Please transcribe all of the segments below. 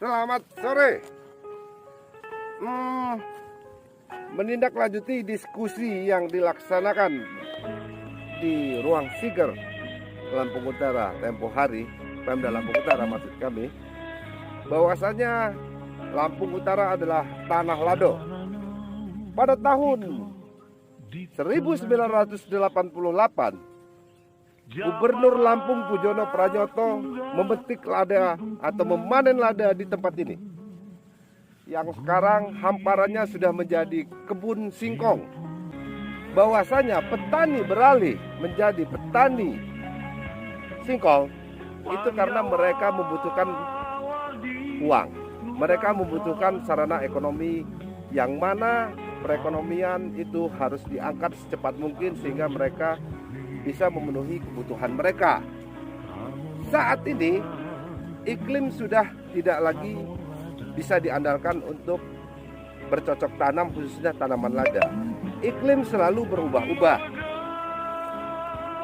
Selamat sore. Menindaklanjuti diskusi yang dilaksanakan di ruang Siger Lampung Utara tempo hari, Pemda Lampung Utara maksud kami, bahwasanya Lampung Utara adalah tanah lado. Pada tahun 1988, Gubernur Lampung Pujono Pranyoto memetik lada atau memanen lada di tempat ini, yang sekarang hamparannya sudah menjadi kebun singkong. Bahwasanya petani beralih menjadi petani singkong itu karena mereka membutuhkan uang, mereka membutuhkan sarana ekonomi, yang mana perekonomian itu harus diangkat secepat mungkin sehingga mereka bisa memenuhi kebutuhan mereka. Saat ini iklim sudah tidak lagi bisa diandalkan untuk bercocok tanam, khususnya tanaman lada. Iklim selalu berubah-ubah.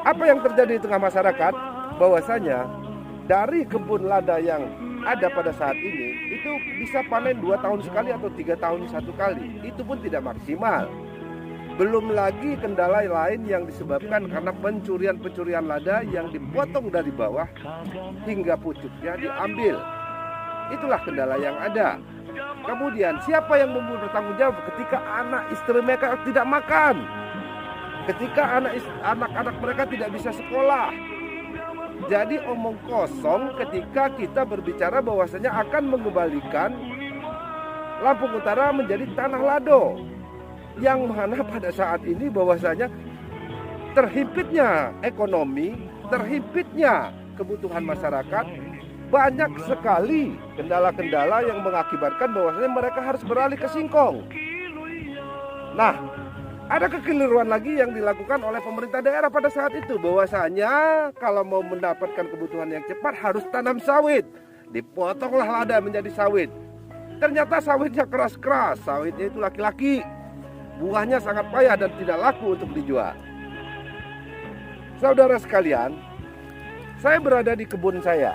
Apa yang terjadi di tengah masyarakat? Bahwasanya dari kebun lada yang ada pada saat ini itu bisa panen 2 tahun sekali atau 3 tahun satu kali. Itu pun tidak maksimal. Belum lagi kendala lain yang disebabkan karena pencurian lada yang dipotong dari bawah hingga pucuknya diambil. Itulah kendala yang ada. Kemudian siapa yang bertanggung jawab ketika anak istri mereka tidak makan, ketika anak-anak mereka tidak bisa sekolah? Jadi omong kosong ketika kita berbicara bahwasanya akan mengembalikan Lampung Utara menjadi tanah lado, yang mana pada saat ini bahwasanya terhimpitnya ekonomi, terhimpitnya kebutuhan masyarakat, banyak sekali kendala-kendala yang mengakibatkan bahwasanya mereka harus beralih ke singkong. Nah, ada kekeliruan lagi yang dilakukan oleh pemerintah daerah pada saat itu, bahwasanya kalau mau mendapatkan kebutuhan yang cepat harus tanam sawit. Dipotonglah lada menjadi sawit. Ternyata sawitnya keras-keras, sawitnya itu laki-laki. Buahnya sangat payah dan tidak laku untuk dijual. Saudara sekalian, saya berada di kebun saya,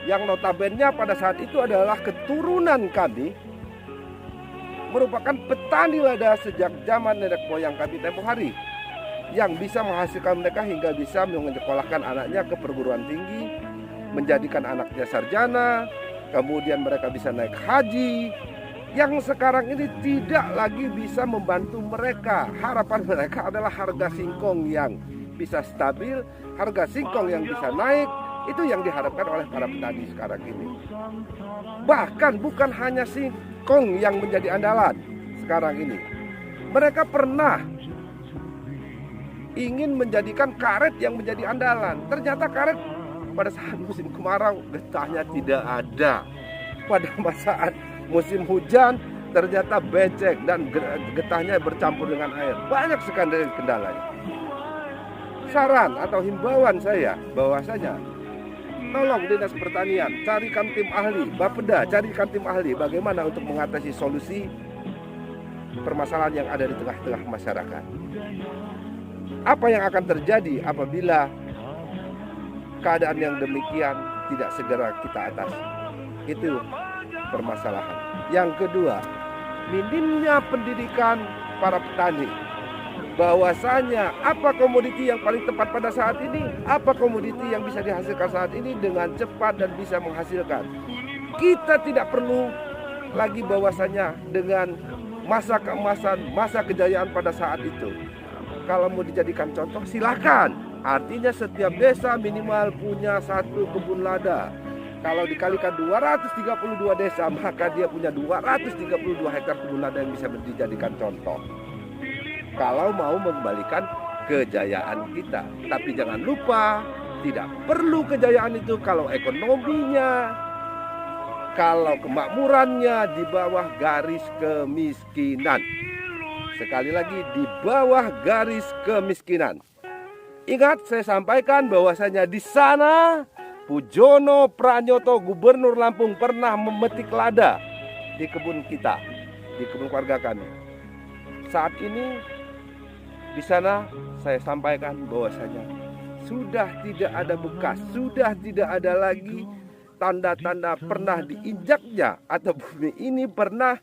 yang notabene pada saat itu adalah keturunan kami, merupakan petani lada sejak zaman nenek moyang kami tempoh hari, yang bisa menghasilkan mereka hingga bisa menyekolahkan anaknya ke perguruan tinggi, menjadikan anaknya sarjana, kemudian mereka bisa naik haji. Yang sekarang ini tidak lagi bisa membantu mereka. Harapan mereka adalah harga singkong yang bisa stabil, harga singkong yang bisa naik. Itu yang diharapkan oleh para petani sekarang ini. Bahkan bukan hanya singkong yang menjadi andalan sekarang ini. Mereka pernah ingin menjadikan karet yang menjadi andalan. Ternyata karet pada saat musim kemarau getahnya tidak ada. Pada saat musim hujan ternyata becek dan getahnya bercampur dengan air. Banyak sekali kendalanya. Saran atau himbauan saya bahwasanya tolong Dinas Pertanian carikan tim ahli, Bapeda carikan tim ahli bagaimana untuk mengatasi solusi permasalahan yang ada di tengah-tengah masyarakat. Apa yang akan terjadi apabila keadaan yang demikian tidak segera kita atasi? Itu permasalahan. Yang kedua, minimnya pendidikan para petani. Bahwasanya apa komoditi yang paling tepat pada saat ini, apa komoditi yang bisa dihasilkan saat ini dengan cepat dan bisa menghasilkan. Kita tidak perlu lagi bahwasanya dengan masa keemasan, masa kejayaan pada saat itu. Kalau mau dijadikan contoh silakan. Artinya setiap desa minimal punya 1 kebun lada. Kalau dikalikan 232 desa, maka dia punya 232 hektar kebun lada yang bisa dijadikan contoh. Kalau mau mengembalikan kejayaan kita. Tapi jangan lupa, tidak perlu kejayaan itu kalau ekonominya, kalau kemakmurannya di bawah garis kemiskinan. Sekali lagi, di bawah garis kemiskinan. Ingat, saya sampaikan bahwasanya di sana Pujono Pranyoto Gubernur Lampung pernah memetik lada di kebun kita, di kebun keluarga kami. Saat ini di sana saya sampaikan bahwasanya sudah tidak ada bekas, sudah tidak ada lagi tanda-tanda pernah diinjaknya atau bumi ini pernah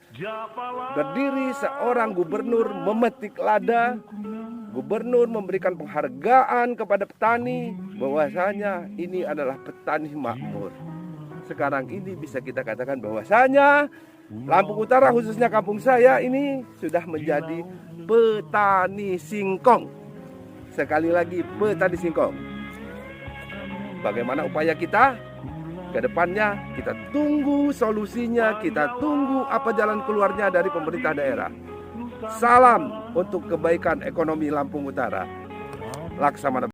berdiri seorang gubernur memetik lada. Gubernur memberikan penghargaan kepada petani bahwasanya ini adalah petani makmur. Sekarang ini bisa kita katakan bahwasanya Lampung Utara, khususnya kampung saya ini sudah menjadi petani singkong. Sekali lagi, petani singkong. Bagaimana upaya kita ke depannya? Kita tunggu solusinya, kita tunggu apa jalan keluarnya dari pemerintah daerah. Salam untuk kebaikan ekonomi Lampung Utara. Laksamana.